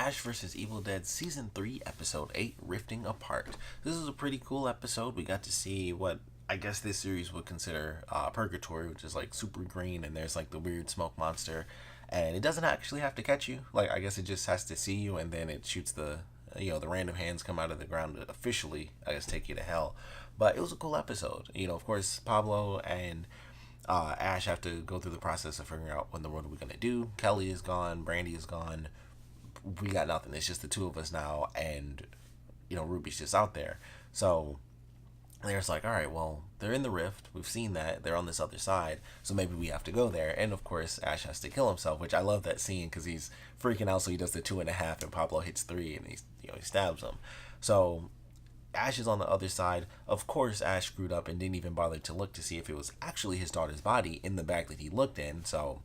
Ash vs. Evil Dead Season 3, Episode 8, Rifting Apart. This is a pretty cool episode. We got to see what I guess this series would consider Purgatory, which is like super green, and there's like the weird smoke monster. And it doesn't actually have to catch you. Like, I guess it just has to see you, and then it shoots the random hands come out of the ground to officially, I guess, take you to hell. But it was a cool episode. Of course, Pablo and Ash have to go through the process of figuring out what in the world are we going to do. Kelly is gone. Brandy is gone. We got nothing. It's just the two of us now, and Ruby's just out there. So there's like, all right, well, they're in the rift. We've seen that they're on this other side, so maybe we have to go there. And of course, Ash has to kill himself, which I love that scene because he's freaking out. So he does the 2.5, and Pablo hits 3, and he stabs him. So Ash is on the other side. Of course, Ash screwed up and didn't even bother to look to see if it was actually his daughter's body in the bag that he looked in. So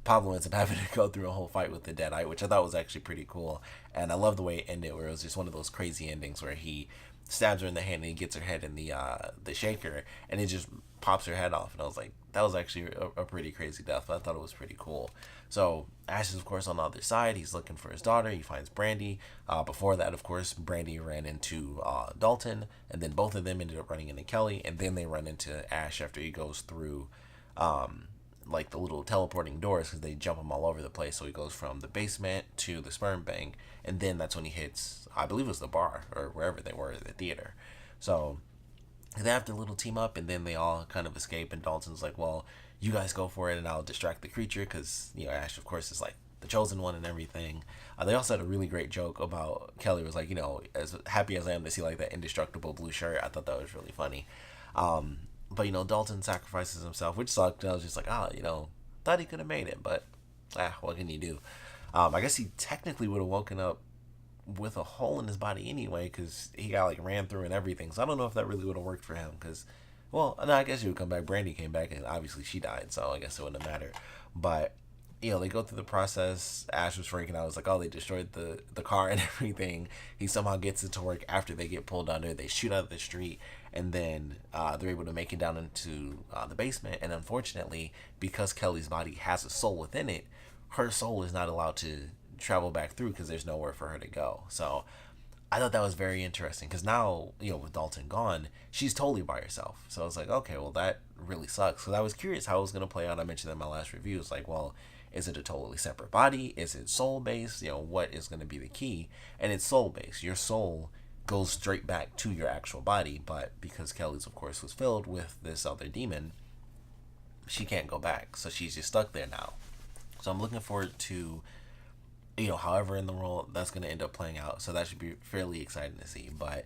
Pablo ends up having to go through a whole fight with the deadite, which I thought was actually pretty cool. And I love the way it ended, where it was just one of those crazy endings where he stabs her in the hand and he gets her head in the shaker, and it just pops her head off. And I was like, that was actually a pretty crazy death, but I thought it was pretty cool. So Ash is, of course, on the other side. He's looking for his daughter. He finds Brandy. Before that, of course, Brandy ran into Dalton, and then both of them ended up running into Kelly, and then they run into Ash after he goes through like the little teleporting doors, because they jump him all over the place. So he goes from the basement to the sperm bank, and then that's when he hits, I believe it was the bar or wherever they were, the theater. So they have their little team up, and then they all kind of escape, and Dalton's like, well, you guys go for it and I'll distract the creature, because Ash, of course, is like the chosen one and everything. They also had a really great joke about Kelly was like, as happy as I am to see like that indestructible blue shirt, I thought that was really funny. But Dalton sacrifices himself, which sucked. I was just like, thought he could have made it, but what can you do? I guess he technically would have woken up with a hole in his body anyway, because he got like ran through and everything. So I don't know if that really would have worked for him, because, well, no, I guess he would come back. Brandy came back, and obviously she died, so I guess it wouldn't have mattered. But they go through the process. Ash was freaking out. It was like, oh, they destroyed the car and everything. He somehow gets it to work after they get pulled under. They shoot out of the street, and then they're able to make it down into the basement. And unfortunately, because Kelly's body has a soul within it, her soul is not allowed to travel back through, because there's nowhere for her to go. So I thought that was very interesting, because now, with Dalton gone, she's totally by herself. So I was like, okay, well, that really sucks. Because I was curious how it was going to play out. I mentioned that in my last review. It's like, well, is it a totally separate body? Is it soul-based? What is going to be the key? And it's soul-based. Your soul goes straight back to your actual body, but because Kelly's, of course, was filled with this other demon, she can't go back. So she's just stuck there now. So I'm looking forward to, however in the world that's going to end up playing out. So that should be fairly exciting to see. But,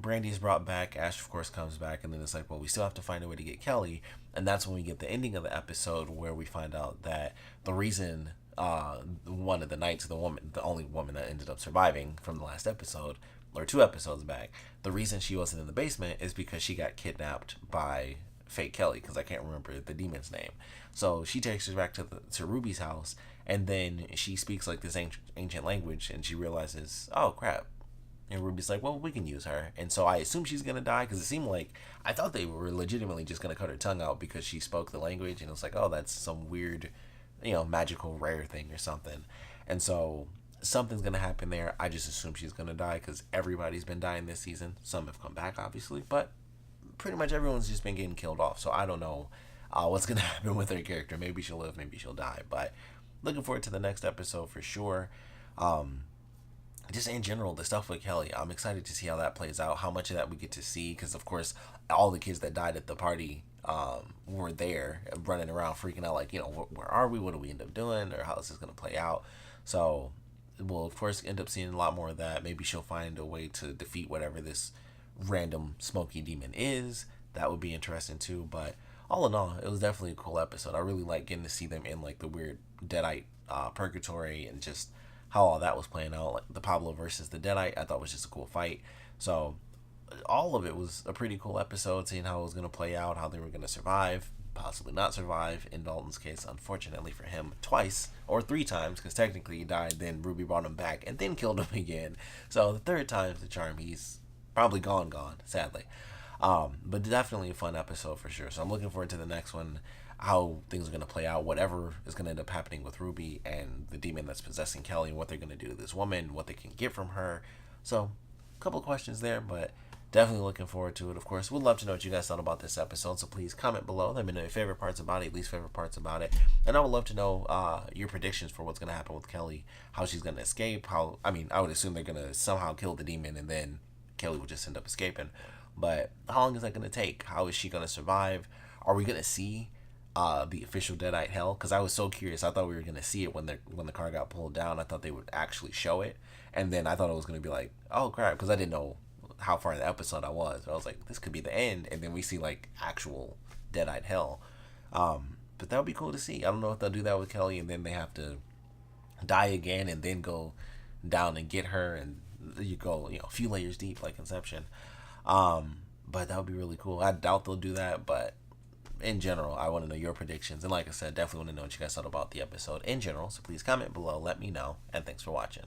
Brandy's brought back. Ash, of course, comes back. And then it's like, well, we still have to find a way to get Kelly. And that's when we get the ending of the episode, where we find out that the reason one of the knights, the only woman that ended up surviving from the last episode, or 2 episodes back, the reason she wasn't in the basement is because she got kidnapped by fake Kelly, because I can't remember the demon's name. So she takes her back to Ruby's house, and then she speaks like this ancient language, and she realizes, oh crap. And Ruby's like, well, we can use her. And so I assume she's going to die, because it seemed like, I thought they were legitimately just going to cut her tongue out because she spoke the language. And it was like, oh, that's some weird, magical rare thing or something. And so something's going to happen there. I just assume she's going to die, because everybody's been dying this season. Some have come back, obviously, but pretty much everyone's just been getting killed off. So I don't know what's going to happen with her character. Maybe she'll live, maybe she'll die. But looking forward to the next episode for sure. Just in general, the stuff with Kelly, I'm excited to see how that plays out, how much of that we get to see, because of course all the kids that died at the party were there running around freaking out like, where are we, what do we end up doing, or how is this going to play out. So we'll of course end up seeing a lot more of that. Maybe she'll find a way to defeat whatever this random smoky demon is. That would be interesting too. But all in all, it was definitely a cool episode. I really like getting to see them in like the weird deadite purgatory, and just how all that was playing out, like the Pablo versus the deadite. I thought was just a cool fight. So all of it was a pretty cool episode, seeing how it was going to play out, how they were going to survive, possibly not survive. In Dalton's case, unfortunately for him, twice or 3 times, because technically he died, then Ruby brought him back and then killed him again. So the 3rd time's the charm. He's probably gone, sadly. But definitely a fun episode for sure. So I'm looking forward to the next one. how things are going to play out, whatever is going to end up happening with Ruby and the demon that's possessing Kelly, and what they're going to do to this woman, what they can get from her. So, a couple of questions there, but definitely looking forward to it. Of course, would love to know what you guys thought about this episode, so please comment below. Let me know your favorite parts about it, least favorite parts about it, and I would love to know your predictions for what's going to happen with Kelly, how she's going to escape. I would assume they're going to somehow kill the demon, and then Kelly will just end up escaping. But how long is that going to take? How is she going to survive? Are we going to see the official deadite hell? Because I was so curious. I thought we were going to see it when the car got pulled down. I thought they would actually show it, and then I thought it was going to be like, oh crap, because I didn't know how far in the episode I was. I was like, this could be the end, and then we see like actual deadite hell. But that would be cool to see. I don't know if they'll do that with Kelly, and then they have to die again, and then go down and get her, and you go, a few layers deep like Inception. But that would be really cool. I doubt they'll do that, but in general, I want to know your predictions. And like I said, definitely want to know what you guys thought about the episode in general. So please comment below, let me know, and thanks for watching.